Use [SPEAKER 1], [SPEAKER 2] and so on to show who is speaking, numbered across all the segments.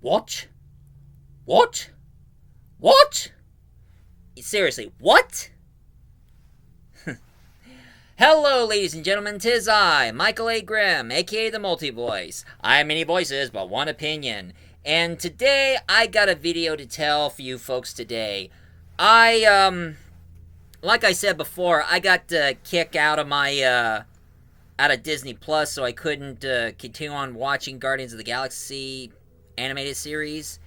[SPEAKER 1] What? What? What? Seriously, what? Hello, ladies and gentlemen, 'tis I, Michael A. Grimm, aka the Multi-Voice. I have many voices, but one opinion. And today, I got a video to tell for you folks today. Like I said before, I got kicked out of out of Disney Plus, so I couldn't continue on watching Guardians of the Galaxy animated series.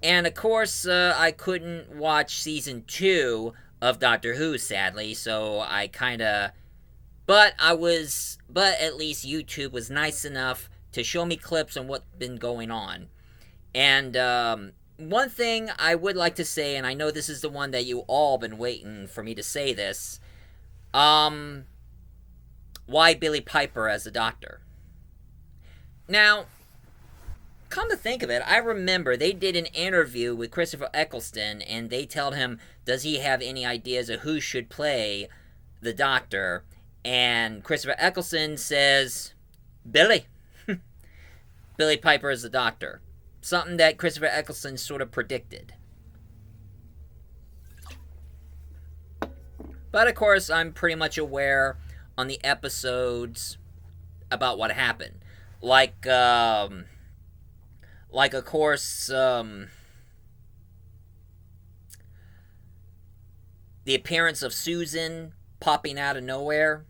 [SPEAKER 1] And of course, I couldn't watch season 2 of Doctor Who, sadly, so I kinda... But at least YouTube was nice enough to show me clips on what's been going on. And, one thing I would like to say, and I know this is the one that you all been waiting for me to say this, why Billie Piper as the Doctor? Now, come to think of it, I remember they did an interview with Christopher Eccleston, and they told him, does he have any ideas of who should play the Doctor? And Christopher Eccleston says, Billie. Billie Piper is the Doctor. Something that Christopher Eccleston sort of predicted. But of course, I'm pretty much aware on the episodes about what happened. Like of course, the appearance of Susan popping out of nowhere,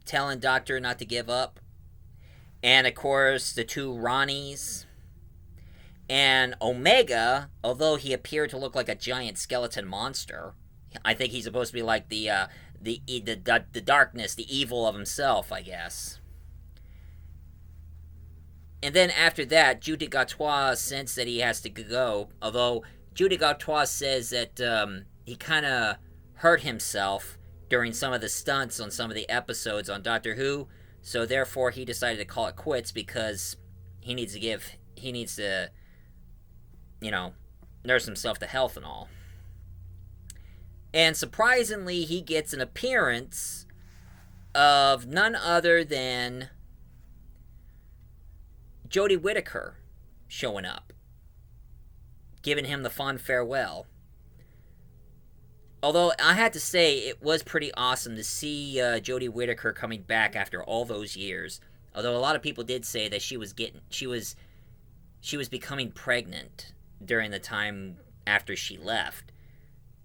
[SPEAKER 1] telling Doctor not to give up. And of course, the two Ronnies. And Omega, although he appeared to look like a giant skeleton monster, I think he's supposed to be like the darkness, the evil of himself, I guess. And then after that, Judy Gartois sensed that he has to go, although Judy Gartois says that he kind of hurt himself during some of the stunts on some of the episodes on Doctor Who, so therefore he decided to call it quits because he needs to, you know, nurse himself to health and all. And surprisingly, he gets an appearance of none other than Jodie Whittaker showing up, giving him the fond farewell. Although, I had to say, it was pretty awesome to see Jodie Whittaker coming back after all those years. Although a lot of people did say that she was becoming pregnant during the time after she left.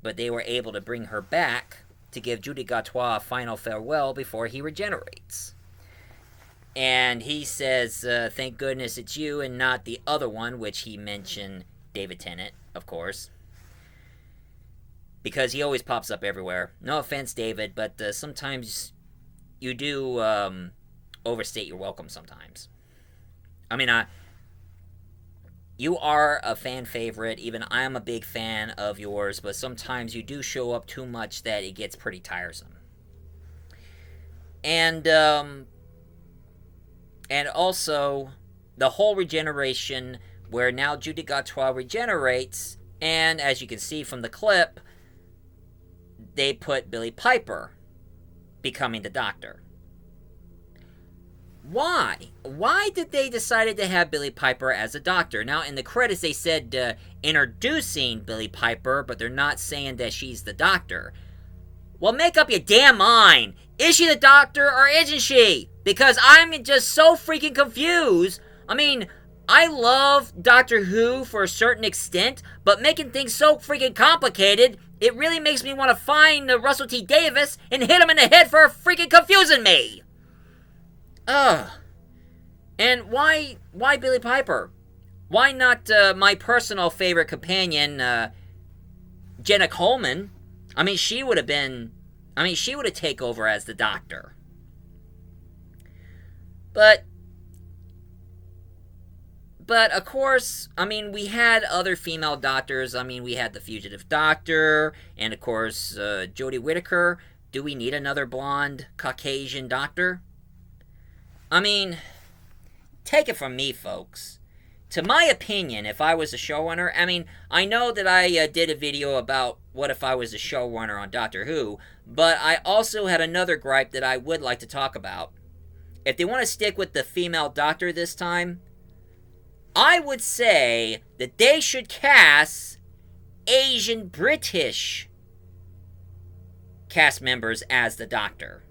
[SPEAKER 1] But they were able to bring her back to give Judy Gartois a final farewell before he regenerates. And he says, thank goodness it's you and not the other one, which he mentioned David Tennant, of course. Because he always pops up everywhere. No offense, David, but sometimes you do overstate your welcome sometimes. I mean, you are a fan favorite. Even I'm a big fan of yours, but sometimes you do show up too much that it gets pretty tiresome. And also, the whole regeneration, where now Judy Gartois regenerates, and as you can see from the clip, they put Billie Piper becoming the Doctor. Why? Why did they decide to have Billie Piper as a Doctor? Now, in the credits, they said introducing Billie Piper, but they're not saying that she's the Doctor. Well, make up your damn mind. Is she the Doctor or isn't she? Because I'm just so freaking confused. I mean, I love Doctor Who for a certain extent, but making things so freaking complicated, it really makes me want to find Russell T. Davies and hit him in the head for freaking confusing me. Ugh. And why Billie Piper? Why not my personal favorite companion, Jenna Coleman? I mean, she would have taken over as the Doctor. But of course, I mean, we had other female doctors. I mean, we had the Fugitive Doctor, and of course, Jodie Whittaker. Do we need another blonde, Caucasian Doctor? I mean, take it from me, folks. To my opinion, if I was a showrunner, I mean, I know that I did a video about what if I was a showrunner on Doctor Who, but I also had another gripe that I would like to talk about. If they want to stick with the female Doctor this time, I would say that they should cast Asian British cast members as the Doctor.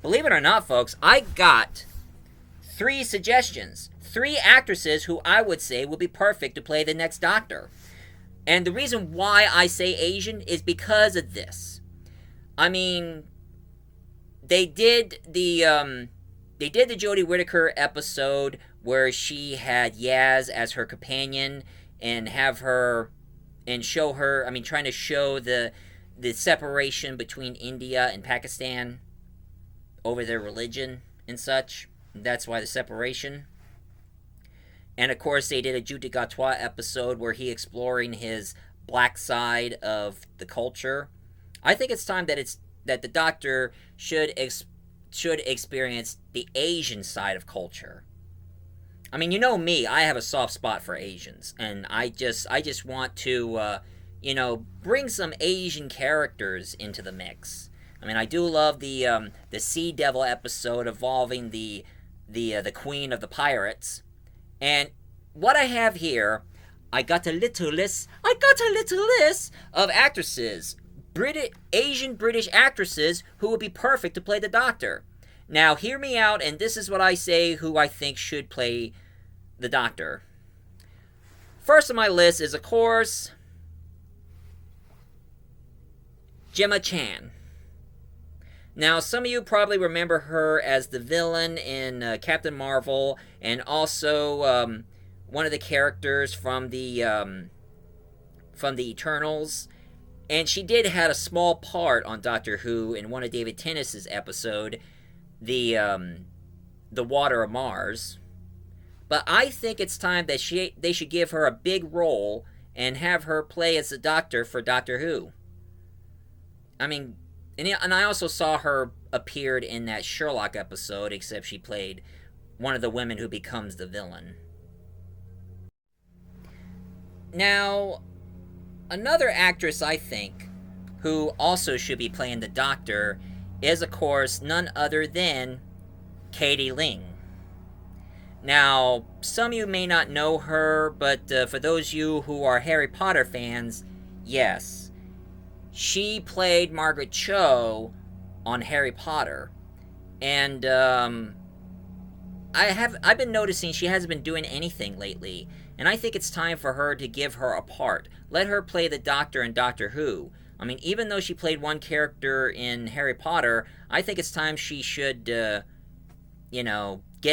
[SPEAKER 1] Believe it or not, folks, I got 3 suggestions. 3 actresses who I would say would be perfect to play the next Doctor. And the reason why I say Asian is because of this. I mean, they did the Jodie Whittaker episode where she had Yaz as her companion and have her and show her. I mean, trying to show the separation between India and Pakistan over their religion and such. That's why the separation. And of course, they did a Jude Gatois episode where he exploring his black side of the culture. I think it's time that the Doctor should experience the Asian side of culture. I mean, you know me, I have a soft spot for Asians, and I just want to, bring some Asian characters into the mix. I mean, I do love the Sea Devil episode involving the Queen of the Pirates, and what I have here, I got a little list of actresses, Asian British actresses who would be perfect to play the Doctor. Now, hear me out, and this is what I say who I think should play the Doctor. First on my list is, of course, Gemma Chan. Now, some of you probably remember her as the villain in Captain Marvel, and also one of the characters from the Eternals. And she did have a small part on Doctor Who in one of David Tennant's episode, the Water of Mars. But I think it's time that they should give her a big role and have her play as the Doctor for Doctor Who. I mean, and I also saw her appeared in that Sherlock episode, except she played one of the women who becomes the villain. Now, another actress I think who also should be playing the Doctor is, of course, none other than Katie Ling. Now, some of you may not know her, but for those of you who are Harry Potter fans, yes. She played Margaret Cho on Harry Potter. And I've been noticing she hasn't been doing anything lately. And I think it's time for her to give her a part. Let her play the Doctor in Doctor Who. I mean, even though she played one character in Harry Potter, I think it's time she should, get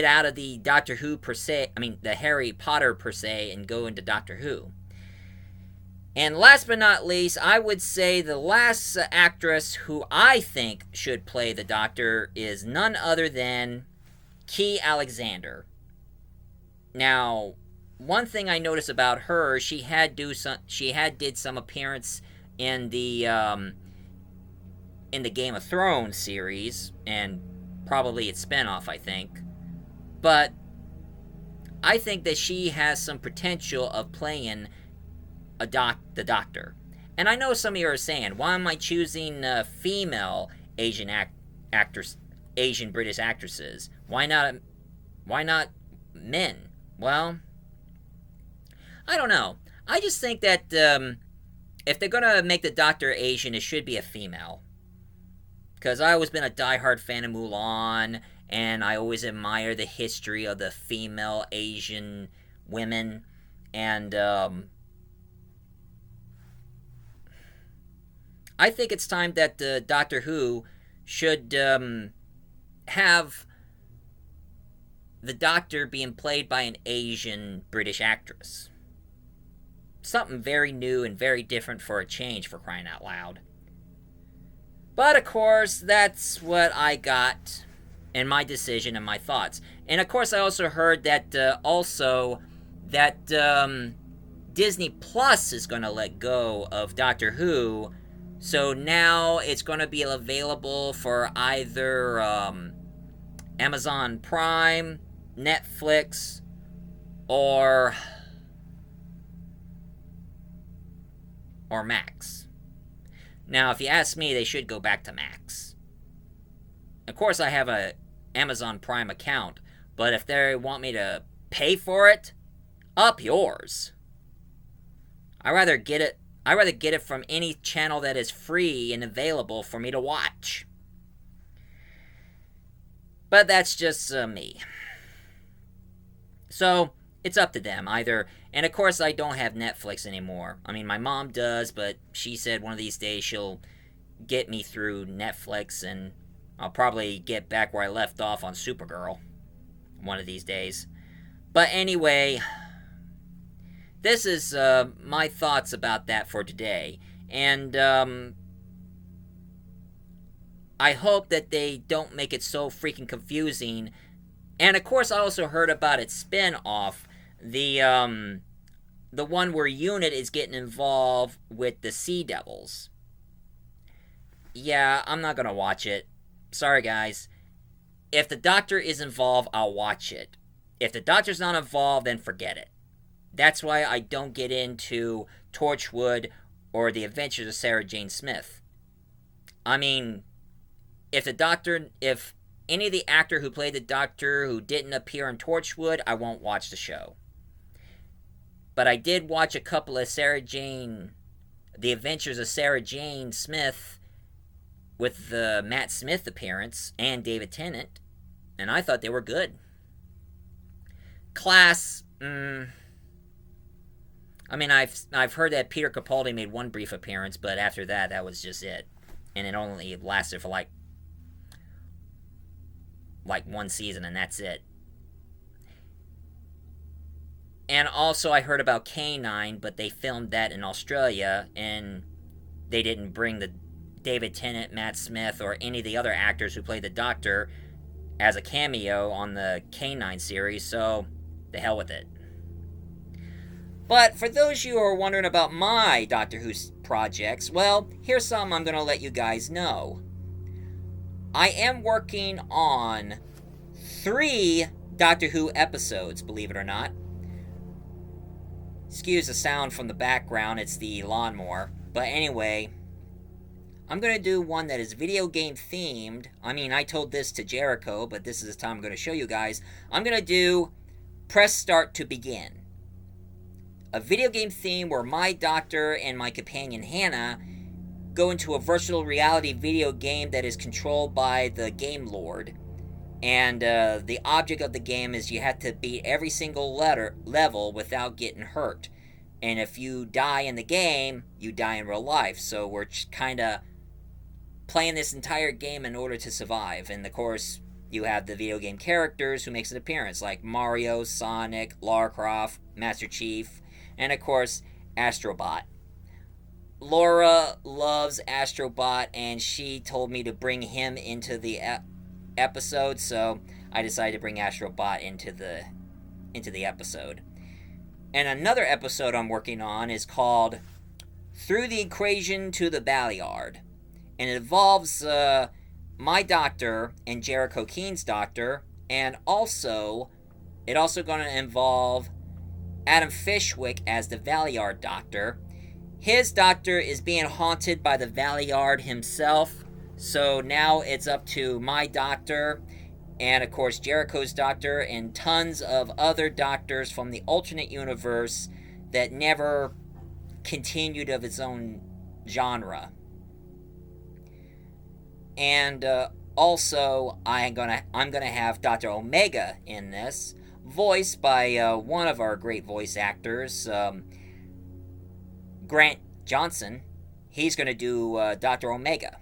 [SPEAKER 1] out of the Doctor Who per se, the Harry Potter per se, and go into Doctor Who. And last but not least, I would say the last actress who I think should play the Doctor is none other than Key Alexander. Now, one thing I noticed about her, she had did some appearance in the Game of Thrones series, and probably its spinoff, I think. But I think that she has some potential of playing the Doctor. And I know some of you are saying, why am I choosing female Asian Asian British actresses? Why not men? Well, I don't know. I just think that if they're gonna make the Doctor Asian, it should be a female. Because I've always been a diehard fan of Mulan, and I always admire the history of the female Asian women, and I think it's time that Doctor Who should have the Doctor being played by an Asian British actress. Something very new and very different for a change, for crying out loud. But of course, that's what I got in my decision and my thoughts. And of course, I also heard that Disney Plus is going to let go of Doctor Who. So now it's going to be available for either Amazon Prime, Netflix, or Max. Now, if you ask me, they should go back to Max. Of course, I have a Amazon Prime account, but if they want me to pay for it, Up yours. I rather get it from any channel that is free and available for me to watch. But that's just me. So, it's up to them either. And of course, I don't have Netflix anymore. I mean, my mom does, but she said one of these days she'll get me through Netflix, and I'll probably get back where I left off on Supergirl one of these days. But anyway, this is my thoughts about that for today. And I hope that they don't make it so freaking confusing. And of course, I also heard about its spin-off, the one where Unit is getting involved with the Sea Devils. Yeah, I'm not gonna watch it. Sorry, guys. If the Doctor is involved, I'll watch it. If the Doctor's not involved, then forget it. That's why I don't get into Torchwood or The Adventures of Sarah Jane Smith. I mean, if any of the actor who played the Doctor who didn't appear in Torchwood, I won't watch the show. But I did watch a couple of The Adventures of Sarah Jane Smith with the Matt Smith appearance and David Tennant, and I thought they were good. Class, I mean, I've heard that Peter Capaldi made one brief appearance, but after that, that was just it. And it only lasted for like one season, and that's it. And also, I heard about K9, but they filmed that in Australia, and they didn't bring the David Tennant, Matt Smith, or any of the other actors who played the Doctor as a cameo on the K9 series, so the hell with it. But for those of you who are wondering about my Doctor Who projects, well, here's something I'm going to let you guys know. I am working on 3 Doctor Who episodes, believe it or not. Excuse the sound from the background, it's the lawnmower. But anyway, I'm going to do one that is video game themed. I mean, I told this to Jericho, but this is the time I'm going to show you guys. I'm going to do Press Start to Begin. A video game theme where my Doctor and my companion Hannah go into a virtual reality video game that is controlled by the Game Lord. And the object of the game is you have to beat every single level without getting hurt. And if you die in the game, you die in real life. So we're kind of playing this entire game in order to survive. And of course, you have the video game characters who makes an appearance, like Mario, Sonic, Lara Croft, Master Chief, and of course, Astrobot. Laura loves Astrobot, and she told me to bring him into the episode, so I decided to bring Astrobot into the episode. And another episode I'm working on is called Through the Equation to the Valeyard. And it involves my Doctor and Jericho Keen's Doctor, and it also going to involve Adam Fishwick as the Valeyard Doctor. His Doctor is being haunted by the Valeyard himself, so now it's up to my Doctor, and of course Jericho's Doctor, and tons of other Doctors from the alternate universe that never continued of its own genre. And also, I'm gonna have Dr. Omega in this, voiced by one of our great voice actors, Grant Johnson. He's gonna do Dr. Omega.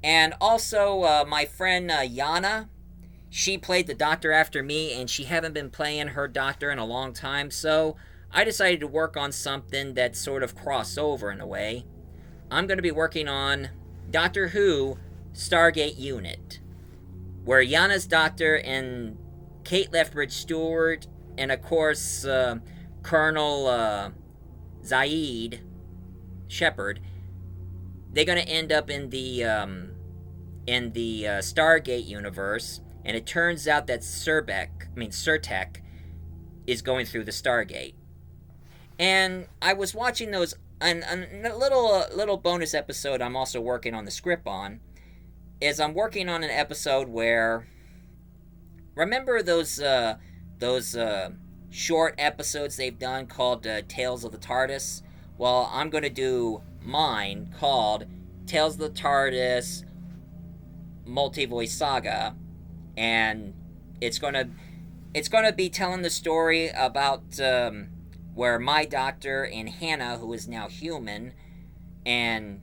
[SPEAKER 1] And also, my friend Yana, she played the Doctor after me, and she haven't been playing her Doctor in a long time, so I decided to work on something that sort of crossed over in a way. I'm going to be working on Doctor Who Stargate Unit, where Yana's Doctor and Kate Lethbridge Stewart, and of course Colonel Zaid Shepard, they're going to end up in the Stargate universe, and it turns out that Surtek is going through the Stargate. And I was watching those, and a little bonus episode I'm also working on the script on, is I'm working on an episode where, remember those short episodes they've done called Tales of the TARDIS. Well, I'm going to do mine called Tales of the TARDIS Multivoice Saga, and it's going to be telling the story about where my doctor and Hannah, who is now human, and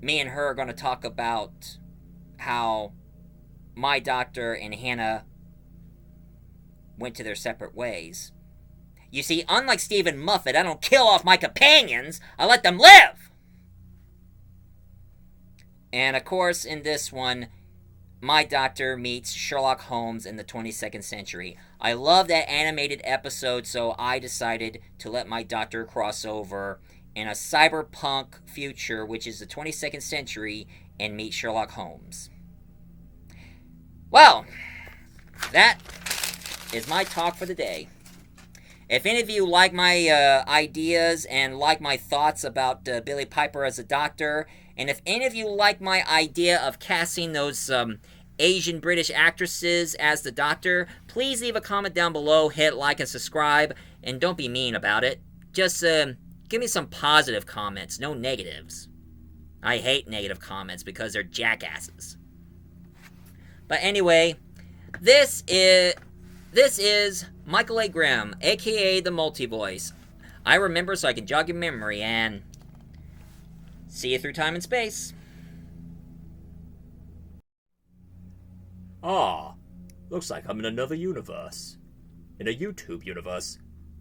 [SPEAKER 1] me and her are going to talk about how my doctor and Hannah went to their separate ways. You see, unlike Stephen Moffat, I don't kill off my companions, I let them live! And of course, in this one, my doctor meets Sherlock Holmes in the 22nd century. I love that animated episode, so I decided to let my doctor cross over in a cyberpunk future, which is the 22nd century, and meet Sherlock Holmes. Well, that is my talk for the day. If any of you like my ideas and like my thoughts about Billie Piper as a doctor, and if any of you like my idea of casting those Asian British actresses as the doctor, please leave a comment down below, hit like and subscribe, and don't be mean about it. Just give me some positive comments, no negatives. I hate negative comments because they're jackasses. But anyway, this is Michael A. Grimm, aka the Multivoice. I remember so I can jog your memory, and see you through time and space.
[SPEAKER 2] Ah, looks like I'm in another universe. In a YouTube universe.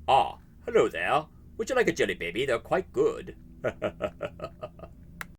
[SPEAKER 2] Ah, hello there. Would you like a jelly baby? They're quite good.